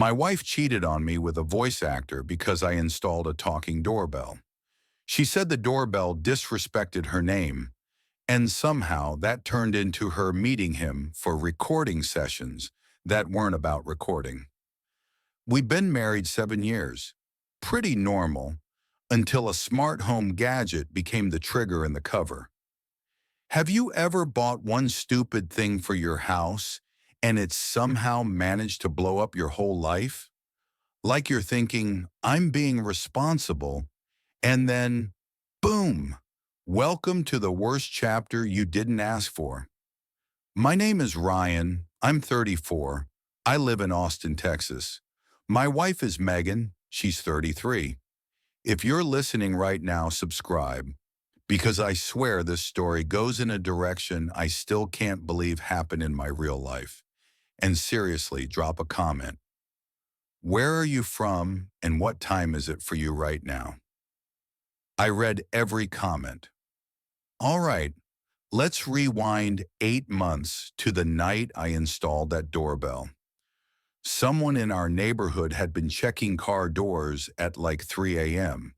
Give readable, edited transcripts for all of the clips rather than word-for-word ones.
My wife cheated on me with a voice actor because I installed a talking doorbell. She said the doorbell disrespected her name, and somehow that turned into her meeting him for recording sessions that weren't about recording. We've been married 7 years. Pretty normal, until a smart home gadget became the trigger in the cover. Have you ever bought one stupid thing for your house and it somehow managed to blow up your whole life? Like you're thinking, I'm being responsible, and then, boom, welcome to the worst chapter you didn't ask for. My name is Ryan. I'm 34. I live in Austin, Texas. My wife is Megan. She's 33. If you're listening right now, subscribe, because I swear this story goes in a direction I still can't believe happened in my real life. And seriously, drop a comment. Where are you from and what time is it for you right now? I read every comment. All right, let's rewind 8 months to the night I installed that doorbell. Someone in our neighborhood had been checking car doors at like 3 a.m.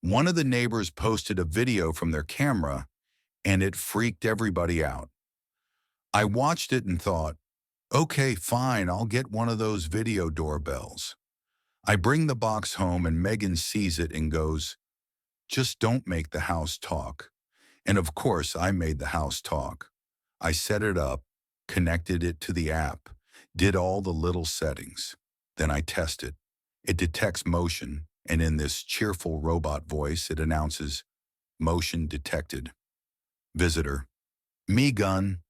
One of the neighbors posted a video from their camera, and it freaked everybody out. I watched it and thought, okay, fine, I'll get one of those video doorbells. I bring the box home and Megan sees it and goes, just don't make the house talk. And of course, I made the house talk. I set it up, connected it to the app, did all the little settings. Then I test it. It detects motion, and in this cheerful robot voice, it announces, motion detected. Visitor. Me gun.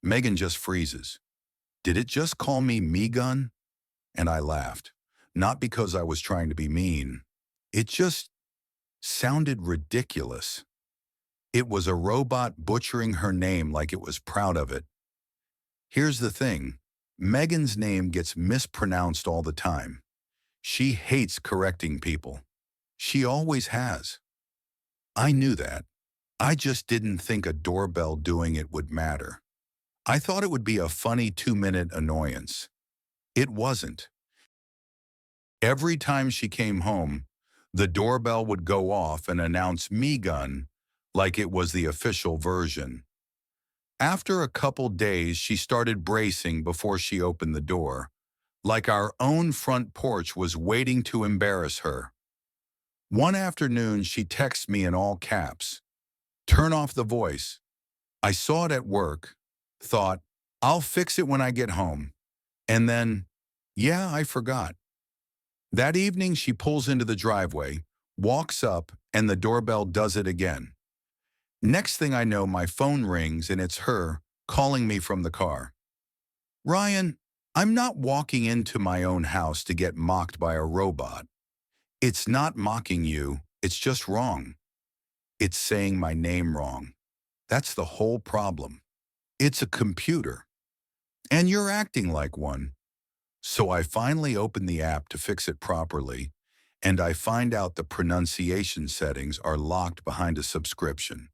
Megan just freezes. Did it just call me gun? And I laughed. Not because I was trying to be mean. It just sounded ridiculous. It was a robot butchering her name like it was proud of it. Here's the thing. Megan's name gets mispronounced all the time. She hates correcting people. She always has. I knew that. I just didn't think a doorbell doing it would matter. I thought it would be a funny 2-minute annoyance. It wasn't. Every time she came home, the doorbell would go off and announce me gun like it was the official version. After a couple days, she started bracing before she opened the door, like our own front porch was waiting to embarrass her. One afternoon, she texted me in all caps, "Turn off the voice." I saw it at work, thought, I'll fix it when I get home. And then, yeah, I forgot. That evening, she pulls into the driveway, walks up, and the doorbell does it again. Next thing I know, my phone rings and it's her calling me from the car. Ryan, I'm not walking into my own house to get mocked by a robot. It's not mocking you, it's just wrong. It's saying my name wrong. That's the whole problem. It's a computer. And you're acting like one. So I finally open the app to fix it properly, and I find out the pronunciation settings are locked behind a subscription.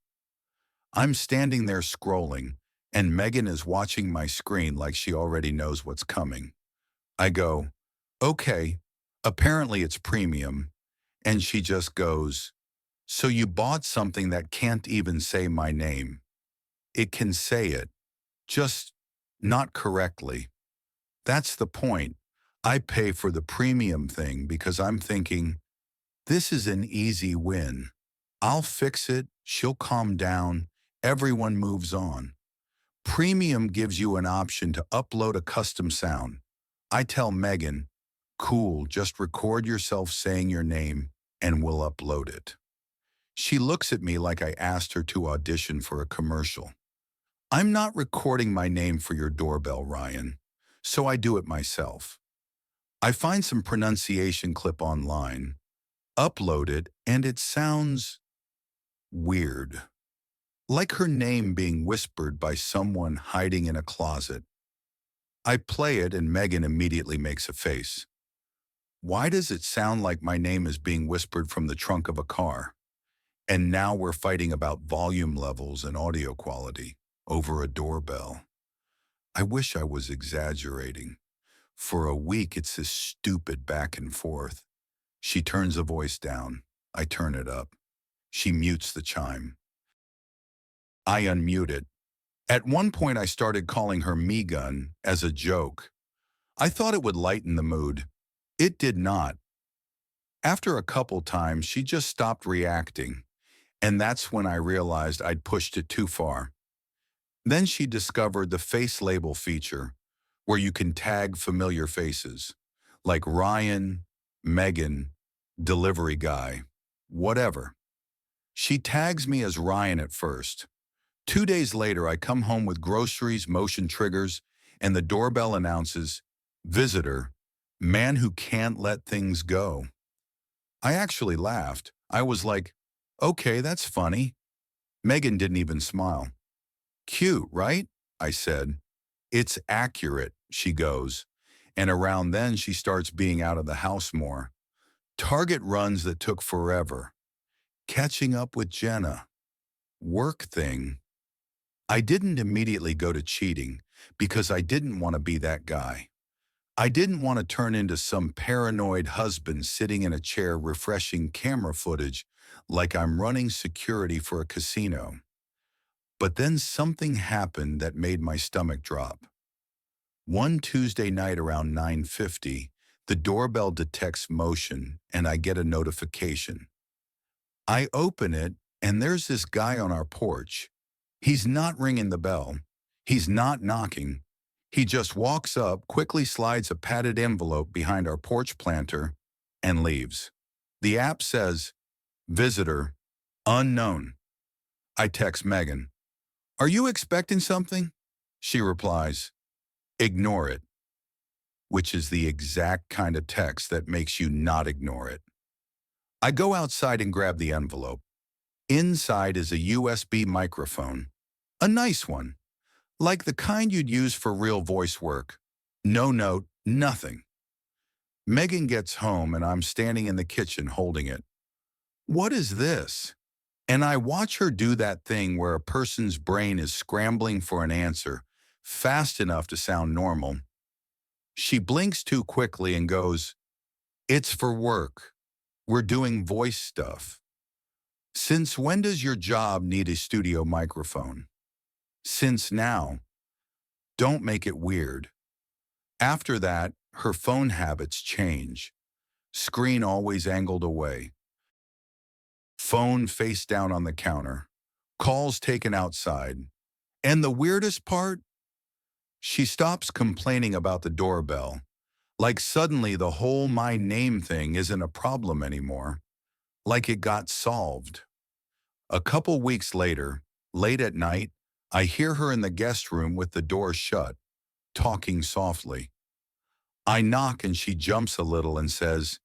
I'm standing there scrolling, and Megan is watching my screen like she already knows what's coming. I go, okay, apparently it's premium, and she just goes, so you bought something that can't even say my name. It can say it, just not correctly. That's the point. I pay for the premium thing because I'm thinking, this is an easy win. I'll fix it, she'll calm down, everyone moves on. Premium gives you an option to upload a custom sound. I tell Megan, cool, just record yourself saying your name and we'll upload it. She looks at me like I asked her to audition for a commercial. I'm not recording my name for your doorbell, Ryan, so I do it myself. I find some pronunciation clip online, upload it, and it sounds weird. Like her name being whispered by someone hiding in a closet. I play it and Megan immediately makes a face. Why does it sound like my name is being whispered from the trunk of a car? And now we're fighting about volume levels and audio quality over a doorbell. I wish I was exaggerating. For a week, it's this stupid back and forth. She turns the voice down. I turn it up. She mutes the chime. I unmute it. At one point, I started calling her me gun as a joke. I thought it would lighten the mood. It did not. After a couple times, she just stopped reacting, and that's when I realized I'd pushed it too far. Then she discovered the face label feature, where you can tag familiar faces, like Ryan, Megan, delivery guy, whatever. She tags me as Ryan at first. 2 days later, I come home with groceries, motion triggers, and the doorbell announces, "Visitor, man who can't let things go." I actually laughed. I was like, "Okay, that's funny." Megan didn't even smile. "Cute, right?" I said. "It's accurate," she goes. And around then, she starts being out of the house more. Target runs that took forever. Catching up with Jenna. Work thing. I didn't immediately go to cheating because I didn't want to be that guy. I didn't want to turn into some paranoid husband sitting in a chair refreshing camera footage like I'm running security for a casino. But then something happened that made my stomach drop. One Tuesday night around 9:50, the doorbell detects motion and I get a notification. I open it and there's this guy on our porch. He's not ringing the bell. He's not knocking. He just walks up, quickly slides a padded envelope behind our porch planter, and leaves. The app says, "Visitor, unknown." I text Megan, "Are you expecting something?" She replies, "Ignore it," which is the exact kind of text that makes you not ignore it. I go outside and grab the envelope. Inside is a USB microphone, a nice one, like the kind you'd use for real voice work. No note, nothing. Megan gets home and I'm standing in the kitchen holding it. "What is this?" And I watch her do that thing where a person's brain is scrambling for an answer, fast enough to sound normal. She blinks too quickly and goes, "It's for work. We're doing voice stuff." "Since when does your job need a studio microphone?" "Since now." Don't make it weird. After that, her phone habits change. Screen always angled away. Phone face down on the counter. Calls taken outside. And the weirdest part? She stops complaining about the doorbell. Like suddenly the whole my name thing isn't a problem anymore. Like it got solved. A couple weeks later, late at night, I hear her in the guest room with the door shut, talking softly. I knock and she jumps a little and says,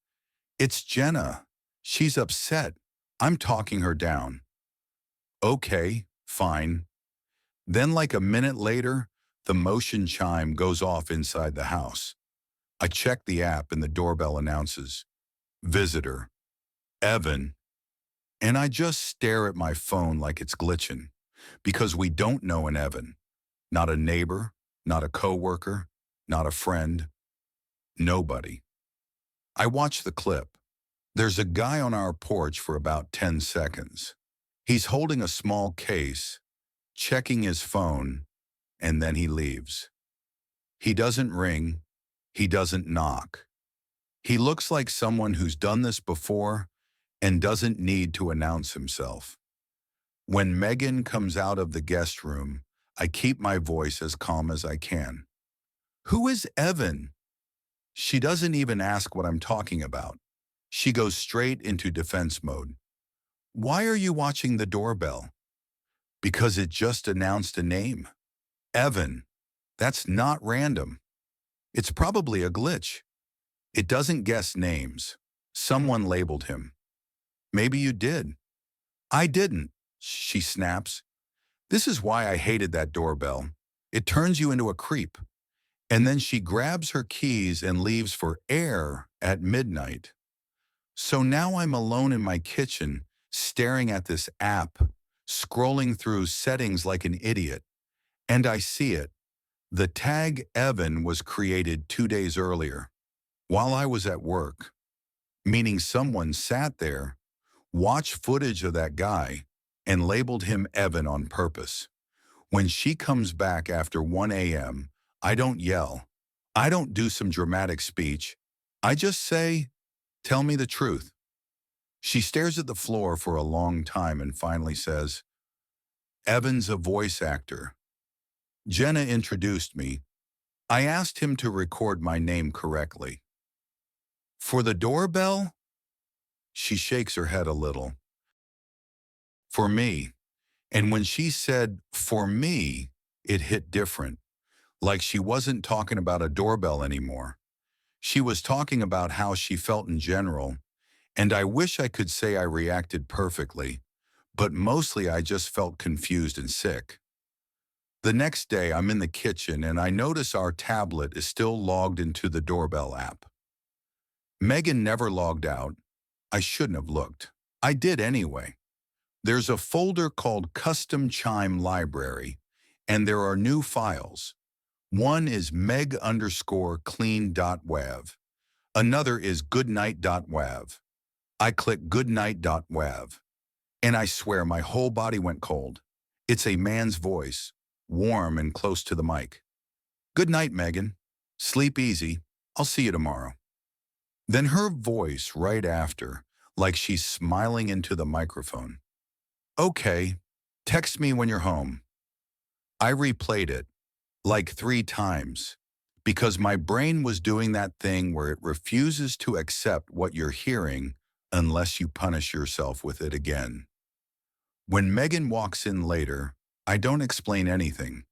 "It's Jenna. She's upset. I'm talking her down." Okay, fine. Then like a minute later, the motion chime goes off inside the house. I check the app and the doorbell announces, "Visitor, Evan." And I just stare at my phone like it's glitching, because we don't know an Evan. Not a neighbor, not a coworker, not a friend, nobody. I watch the clip. There's a guy on our porch for about 10 seconds. He's holding a small case, checking his phone, and then he leaves. He doesn't ring. He doesn't knock. He looks like someone who's done this before and doesn't need to announce himself. When Megan comes out of the guest room, I keep my voice as calm as I can. "Who is Evan?" She doesn't even ask what I'm talking about. She goes straight into defense mode. "Why are you watching the doorbell?" "Because it just announced a name. Evan. That's not random. It's probably a glitch. It doesn't guess names. Someone labeled him." "Maybe you did." "I didn't," she snaps. "This is why I hated that doorbell. It turns you into a creep." And then she grabs her keys and leaves for air at midnight. So now I'm alone in my kitchen, staring at this app, scrolling through settings like an idiot. And I see it. The tag Evan was created 2 days earlier, while I was at work, meaning someone sat there, watched footage of that guy, and labeled him Evan on purpose. When she comes back after 1 a.m., I don't yell. I don't do some dramatic speech. I just say, "Tell me the truth." She stares at the floor for a long time and finally says, "Evan's a voice actor." Jenna introduced me. I asked him to record my name correctly. "For the doorbell?" She shakes her head a little. "For me." And when she said, "for me," it hit different. Like she wasn't talking about a doorbell anymore. She was talking about how she felt in general, and I wish I could say I reacted perfectly, but mostly I just felt confused and sick. The next day, I'm in the kitchen and I notice our tablet is still logged into the doorbell app. Megan never logged out. I shouldn't have looked. I did anyway. There's a folder called Custom Chime Library, and there are new files. One is meg_clean.wav. Another is goodnight.wav. I click goodnight.wav, and I swear my whole body went cold. It's a man's voice, warm and close to the mic. "Good night, Megan. Sleep easy. I'll see you tomorrow." Then her voice right after, like she's smiling into the microphone. "Okay, text me when you're home." I replayed it, like 3 times, because my brain was doing that thing where it refuses to accept what you're hearing unless you punish yourself with it again. When Megan walks in later, I don't explain anything.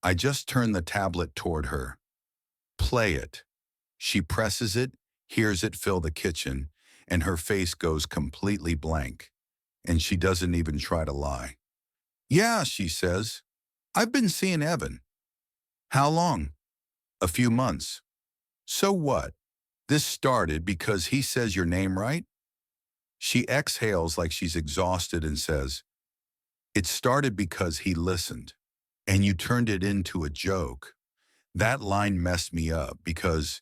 I just turn the tablet toward her. "Play it." She presses it, hears it fill the kitchen, and her face goes completely blank. And she doesn't even try to lie. "Yeah," she says. "I've been seeing Evan." "How long?" "A few months." "So what? This started because he says your name right?" She exhales like she's exhausted and says, "It started because he listened, and you turned it into a joke." That line messed me up because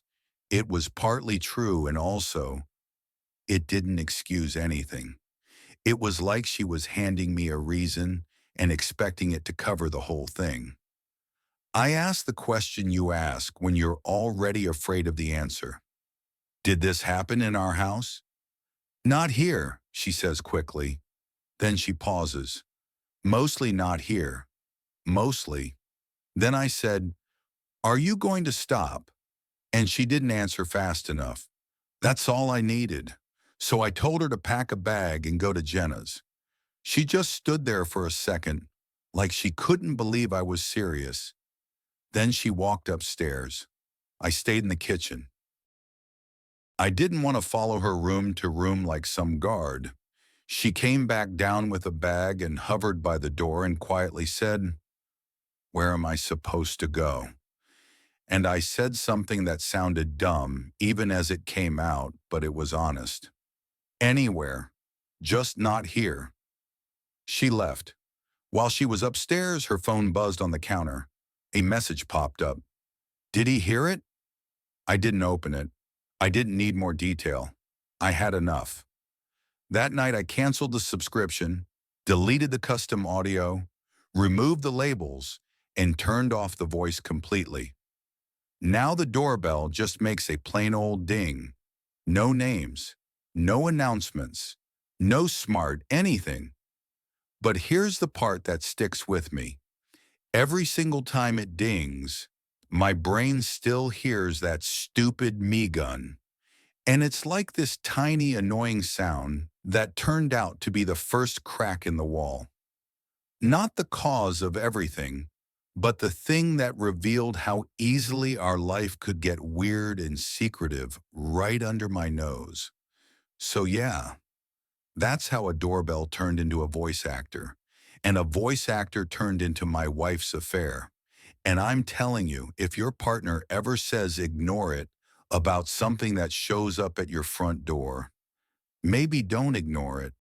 it was partly true and also it didn't excuse anything. It was like she was handing me a reason and expecting it to cover the whole thing. I asked the question you ask when you're already afraid of the answer. "Did this happen in our house?" "Not here," she says quickly. Then she pauses. "Mostly not here. Mostly." Then I said, "Are you going to stop?" And she didn't answer fast enough. That's all I needed. So I told her to pack a bag and go to Jenna's. She just stood there for a second, like she couldn't believe I was serious. Then she walked upstairs. I stayed in the kitchen. I didn't want to follow her room to room like some guard. She came back down with a bag and hovered by the door and quietly said, "Where am I supposed to go?" And I said something that sounded dumb, even as it came out, but it was honest. "Anywhere, just not here." She left. While she was upstairs, her phone buzzed on the counter. A message popped up. "Did he hear it?" I didn't open it. I didn't need more detail. I had enough. That night I canceled the subscription, deleted the custom audio, removed the labels, and turned off the voice completely. Now the doorbell just makes a plain old ding. No names, no announcements, no smart anything. But here's the part that sticks with me. Every single time it dings, my brain still hears that stupid me gun. And it's like this tiny annoying sound that turned out to be the first crack in the wall. Not the cause of everything, but the thing that revealed how easily our life could get weird and secretive right under my nose. So yeah, that's how a doorbell turned into a voice actor, and a voice actor turned into my wife's affair. And I'm telling you, if your partner ever says ignore it about something that shows up at your front door, maybe don't ignore it.